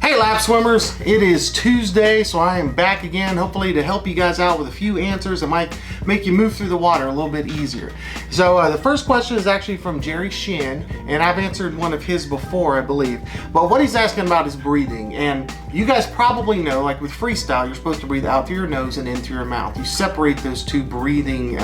Hey lap swimmers, it is Tuesday, so I am back again, hopefully to help you guys out with a few answers that might make you move through the water a little bit easier. So the first question is actually from Jerry Shin, and I've answered one of his before, I believe. But what he's asking about is breathing, and you guys probably know, like with freestyle, you're supposed to breathe out through your nose and in through your mouth. You separate those two breathing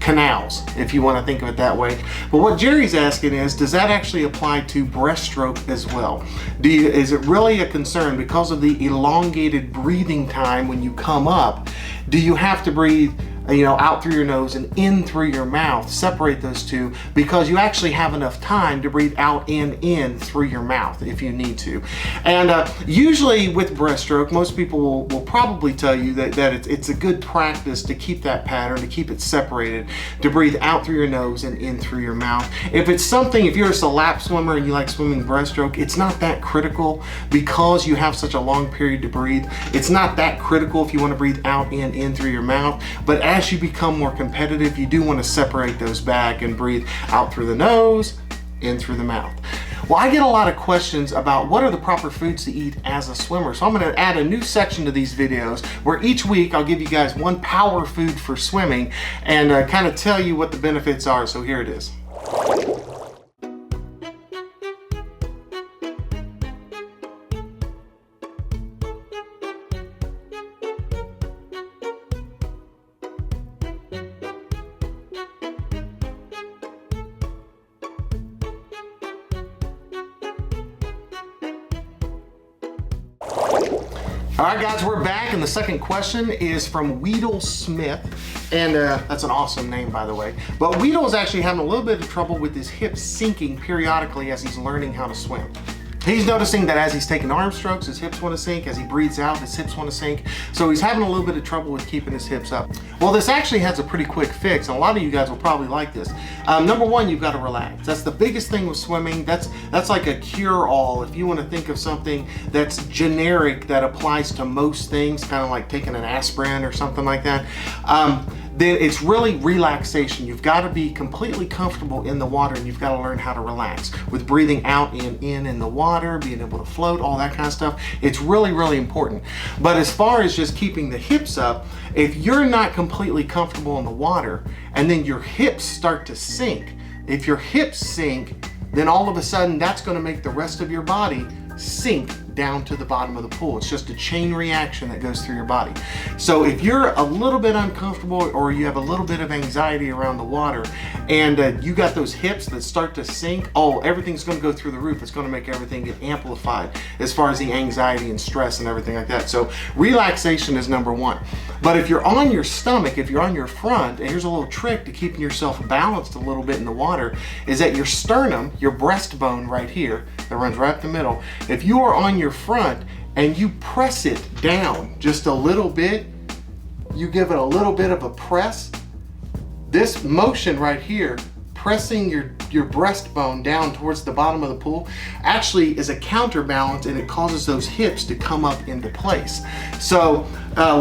canals, if you want to think of it that way. But what Jerry's asking is, does that actually apply to breaststroke as well? Is it really a concern because of the elongated breathing time when you come up? Do you have to breathe out through your nose and in through your mouth, separate those two, because you actually have enough time to breathe out and in through your mouth if you need to? And usually with breaststroke, most people will probably tell you that it's a good practice to keep that pattern, to keep it separated, to breathe out through your nose and in through your mouth. If you're just a lap swimmer and you like swimming breaststroke, it's not that critical because you have such a long period to breathe. It's not that critical if you want to breathe out and in through your mouth, but as you become more competitive, you do want to separate those back and breathe out through the nose, in through the mouth. Well, I get a lot of questions about what are the proper foods to eat as a swimmer. So I'm going to add a new section to these videos where each week I'll give you guys one power food for swimming and kind of tell you what the benefits are. So here it is. All right, guys, we're back, and the second question is from Weedle Smith, and that's an awesome name, by the way. But Weedle is actually having a little bit of trouble with his hips sinking periodically as he's learning how to swim. He's noticing that as he's taking arm strokes, his hips want to sink. As he breathes out, his hips want to sink. So he's having a little bit of trouble with keeping his hips up. Well, this actually has a pretty quick fix, and a lot of you guys will probably like this. Number one, you've got to relax. That's the biggest thing with swimming. That's like a cure-all. If you want to think of something that's generic that applies to most things, kind of like taking an aspirin or something like that, then it's really relaxation. You've got to be completely comfortable in the water, and you've got to learn how to relax with breathing out and in the water, being able to float, all that kind of stuff. It's really, really important. But as far as just keeping the hips up, if you're not completely comfortable in the water and then your hips start to sink, if your hips sink, then all of a sudden that's going to make the rest of your body sink down to the bottom of the pool. It's just a chain reaction that goes through your body. So if you're a little bit uncomfortable or you have a little bit of anxiety around the water and you got those hips that start to sink, everything's going to go through the roof. It's going to make everything get amplified as far as the anxiety and stress and everything like that. So relaxation is number one. But if you're on your stomach, if you're on your front, and here's a little trick to keeping yourself balanced a little bit in the water, is that your sternum, your breastbone right here, that runs right up the middle, if you are on your front and you press it down just a little bit, you give it a little bit of a press, this motion right here, pressing your breastbone down towards the bottom of the pool, actually is a counterbalance, and it causes those hips to come up into place. So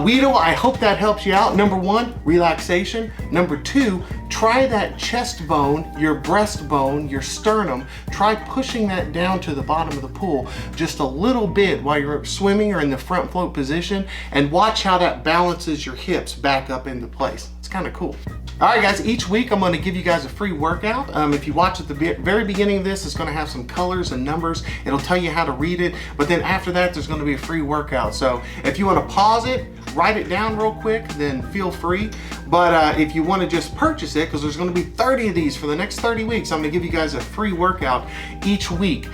Weedle, I hope that helps you out. Number one, relaxation. Number two, try that chest bone, your breastbone, your sternum. Try pushing that down to the bottom of the pool just a little bit while you're swimming or in the front float position, and watch how that balances your hips back up into place. It's kind of cool. All right, guys, each week I'm going to give you guys a free workout. If you watch at the very beginning of this, it's going to have some colors and numbers. It'll tell you how to read it, but then after that, there's going to be a free workout. So if you want to pause it, write it down real quick, then feel free. But if you want to just purchase it, because there's going to be 30 of these for the next 30 weeks, I'm going to give you guys a free workout each week.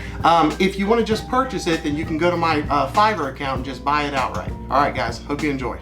If you want to just purchase it, then you can go to my Fiverr account and just buy it outright. All right, guys, hope you enjoy.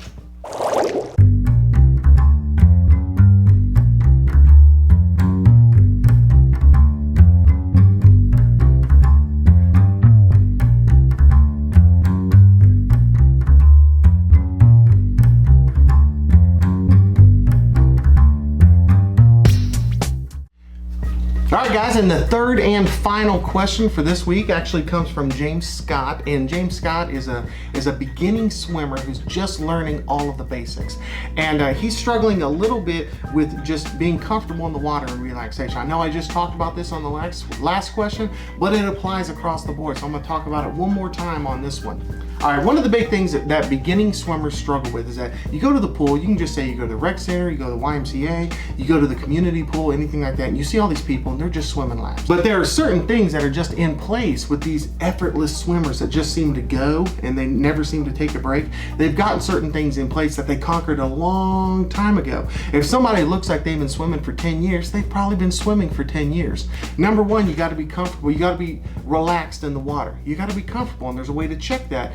All right, guys. Guys, and the third and final question for this week actually comes from James Scott, and James Scott is a beginning swimmer who's just learning all of the basics, and he's struggling a little bit with just being comfortable in the water and relaxation. I know I just talked about this on the last question, but it applies across the board, so I'm going to talk about it one more time on this one. All right, one of the big things that beginning swimmers struggle with is that you go to the pool, you can just say you go to the rec center, you go to the YMCA, you go to the community pool, anything like that, and you see all these people and they're just swimming laps. But there are certain things that are just in place with these effortless swimmers that just seem to go and they never seem to take a break. They've gotten certain things in place that they conquered a long time ago. If somebody looks like they've been swimming for 10 years, they've probably been swimming for 10 years. Number one, you got to be comfortable. You got to be relaxed in the water. You got to be comfortable, and there's a way to check that.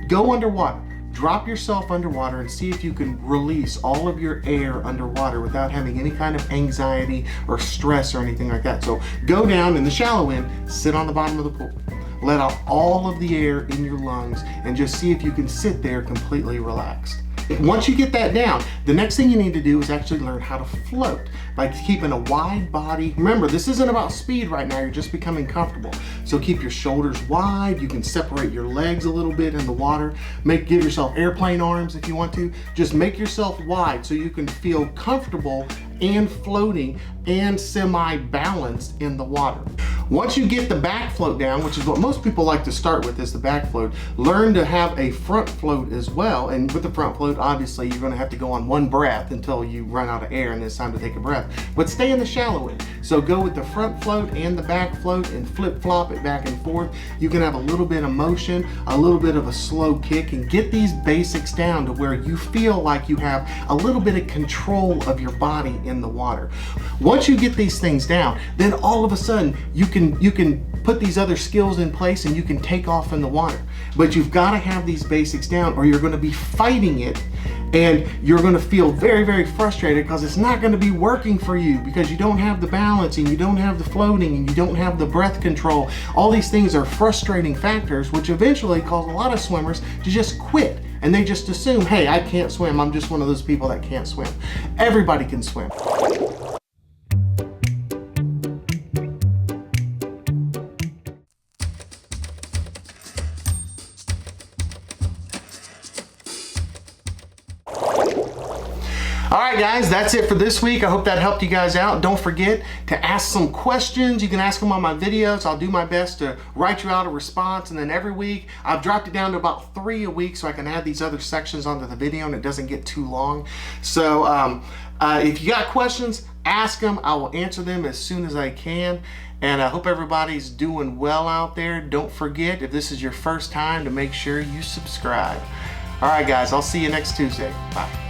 Go underwater. Drop yourself underwater and see if you can release all of your air underwater without having any kind of anxiety or stress or anything like that. So go down in the shallow end, sit on the bottom of the pool, let out all of the air in your lungs, and just see if you can sit there completely relaxed. Once you get that down, the next thing you need to do is actually learn how to float by keeping a wide body. Remember, this isn't about speed right now, you're just becoming comfortable. So keep your shoulders wide, you can separate your legs a little bit in the water, give yourself airplane arms if you want to. Just make yourself wide so you can feel comfortable and floating and semi-balanced in the water. Once you get the back float down, which is what most people like to start with, is the back float, learn to have a front float as well. And with the front float, obviously you're gonna have to go on one breath until you run out of air and it's time to take a breath. But stay in the shallow end. So go with the front float and the back float and flip-flop it back and forth. You can have a little bit of motion, a little bit of a slow kick, and get these basics down to where you feel like you have a little bit of control of your body in the water. Once you get these things down, then all of a sudden you can put these other skills in place and you can take off in the water. But you've got to have these basics down or you're going to be fighting it, and you're going to feel very, very frustrated because it's not going to be working for you because you don't have the balancing, you don't have the floating, and you don't have the breath control. All these things are frustrating factors which eventually cause a lot of swimmers to just quit. And they just assume, hey, I can't swim. I'm just one of those people that can't swim. Everybody can swim. All right, guys, that's it for this week. I hope that helped you guys out. Don't forget to ask some questions. You can ask them on my videos. I'll do my best to write you out a response. And then every week, I've dropped it down to about 3 a week so I can add these other sections onto the video and it doesn't get too long. So if you got questions, ask them. I will answer them as soon as I can. And I hope everybody's doing well out there. Don't forget, if this is your first time, to make sure you subscribe. All right, guys, I'll see you next Tuesday. Bye.